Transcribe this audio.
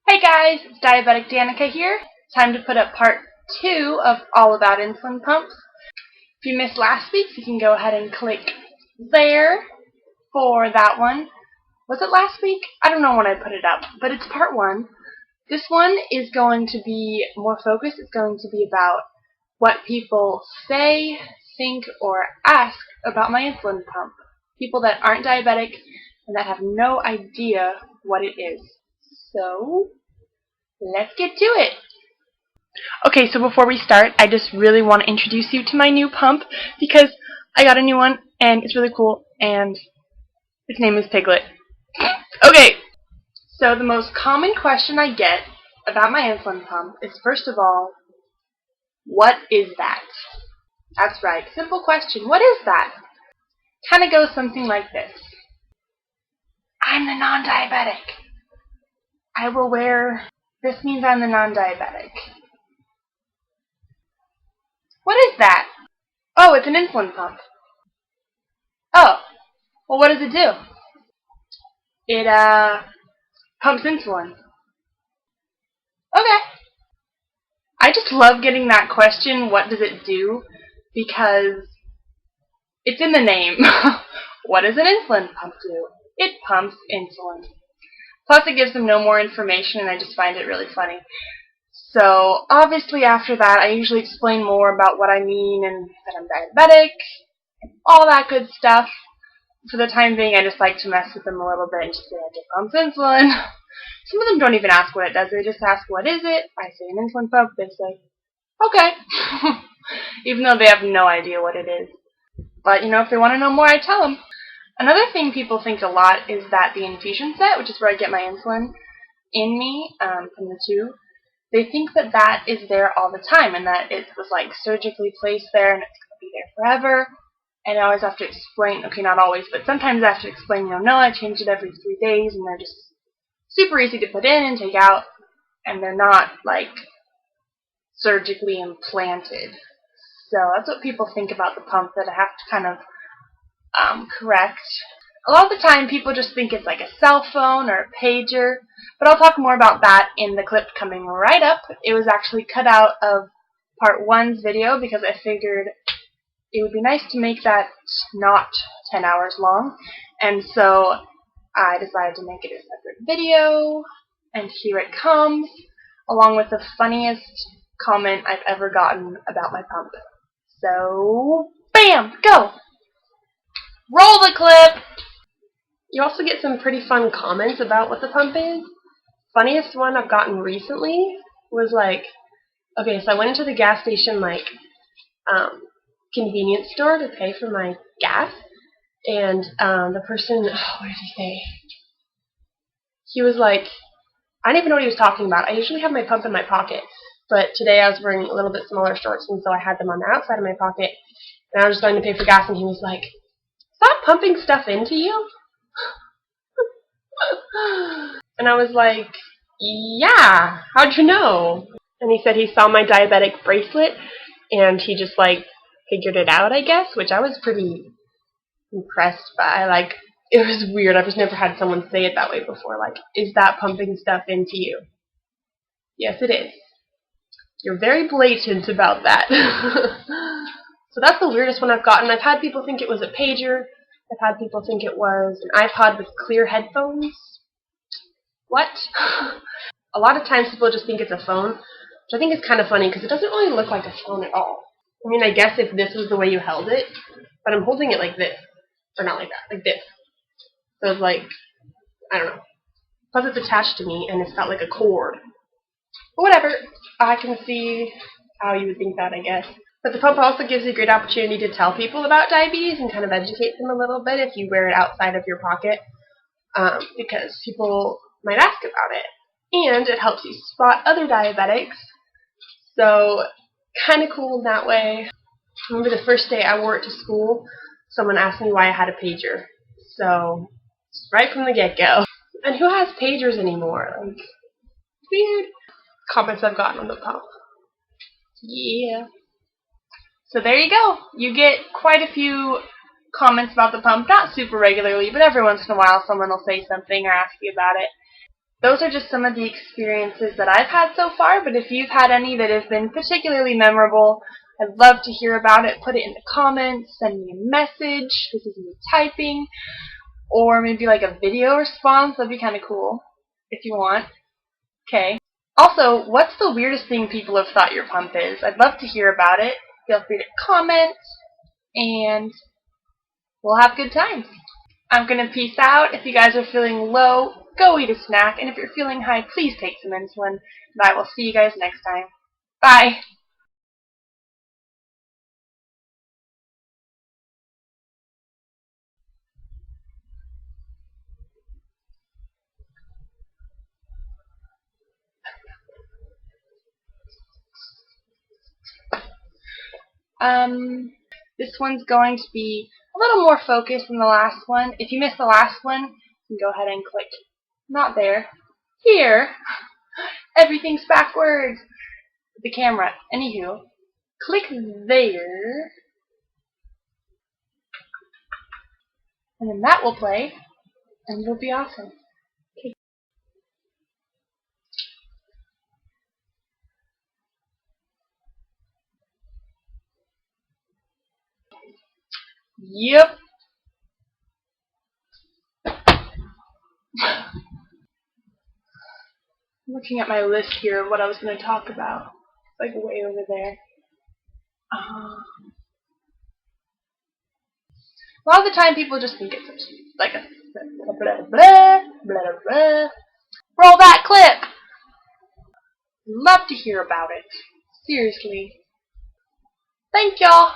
Hey guys, it's DiabeticDanica here. Time to put up part 2 of All About Insulin Pumps. If you missed last week, you can go ahead and click there for that one. Was it last week? I don't know when I put it up, but it's part 1. This one is going to be more focused. It's going to be about what people say, think, or ask about my insulin pump. People that aren't diabetic and that have no idea what it is. So, let's get to it. Okay, so before we start, I just really want to introduce you to my new pump because I got a new one and it's really cool and its name is Piglet. Okay, so the most common question I get about my insulin pump is, first of all, what is that? That's right, simple question. What is that? Kind of goes something like this. I'm the non-diabetic. I will wear... This means I'm the non-diabetic. What is that? Oh, it's an insulin pump. Oh, well, what does it do? It, pumps insulin. Okay. I just love getting that question, what does it do? Because it's in the name. What does an insulin pump do? It pumps insulin. Plus, it gives them no more information, and I just find it really funny. So, obviously, after that, I usually explain more about what I mean and that I'm diabetic and all that good stuff. For the time being, I just like to mess with them a little bit and just say, like, it pumps insulin. Some of them don't even ask what it does. They just ask, what is it? I say, an insulin pump. They say, okay. Even though they have no idea what it is. But, you know, if they want to know more, I tell them. Another thing people think a lot is that the infusion set, which is where I get my insulin in me from the tube, they think that that is there all the time and that it was like surgically placed there and it's going to be there forever. And I always have to explain, okay, not always, but sometimes I have to explain, you know, no, I change it every 3 days and they're just super easy to put in and take out and they're not like surgically implanted. So that's what people think about the pump that I have to kind of correct. A lot of the time people just think it's like a cell phone or a pager, but I'll talk more about that in the clip coming right up. It was actually cut out of part 1's video because I figured it would be nice to make that not 10 hours long, and so I decided to make it a separate video, and here it comes, along with the funniest comment I've ever gotten about my pump. So, bam! Go! Roll the clip! You also get some pretty fun comments about what the pump is. Funniest one I've gotten recently was like, okay, so I went into the gas station, like, convenience store to pay for my gas, and the person, what did he say? He was like, I didn't even know what he was talking about. I usually have my pump in my pocket, but today I was wearing a little bit smaller shorts, and so I had them on the outside of my pocket, and I was just going to pay for gas, and he was like, stop pumping stuff into you. And I was like, yeah, how'd you know? And he said he saw my diabetic bracelet and he just like figured it out, I guess, which I was pretty impressed by. Like, it was weird. I've just never had someone say it that way before. Like, is that pumping stuff into you? Yes, it is. You're very blatant about that. So that's the weirdest one I've gotten. I've had people think it was a pager. I've had people think it was an iPod with clear headphones. What? A lot of times people just think it's a phone, which I think is kind of funny because it doesn't really look like a phone at all. I mean, I guess if this was the way you held it, but I'm holding it like this. Or not like that, like this. So it's like, I don't know. Plus it's attached to me and it's got like a cord. But whatever, I can see how you would think that, I guess. But the pump also gives you a great opportunity to tell people about diabetes and kind of educate them a little bit if you wear it outside of your pocket, because people might ask about it. And it helps you spot other diabetics, so kind of cool in that way. I remember the first day I wore it to school, someone asked me why I had a pager. So, right from the get-go. And who has pagers anymore? Like, weird comments I've gotten on the pump. Yeah. So there you go. You get quite a few comments about the pump, not super regularly, but every once in a while someone will say something or ask you about it. those are just some of the experiences that I've had so far, but if you've had any that have been particularly memorable, I'd love to hear about it. Put it in the comments, send me a message. This is me typing. Or maybe like a video response. That'd be kind of cool if you want. Okay. Also, what's the weirdest thing people have thought your pump is? I'd love to hear about it. Feel free to comment, and we'll have good times. I'm going to peace out. If you guys are feeling low, go eat a snack. And if you're feeling high, please take some insulin. And I will see you guys next time. Bye. This one's going to be a little more focused than the last one. If you missed the last one, you can go ahead and click not there, here. Everything's backwards. The camera. Anywho, click there, and then that will play, and it'll be awesome. Okay. Yep. I'm looking at my list here of what I was going to talk about. It's like way over there. A lot of the time people just think it's like a blah, blah, blah, blah, blah. Roll that clip! Love to hear about it. Seriously. Thank y'all.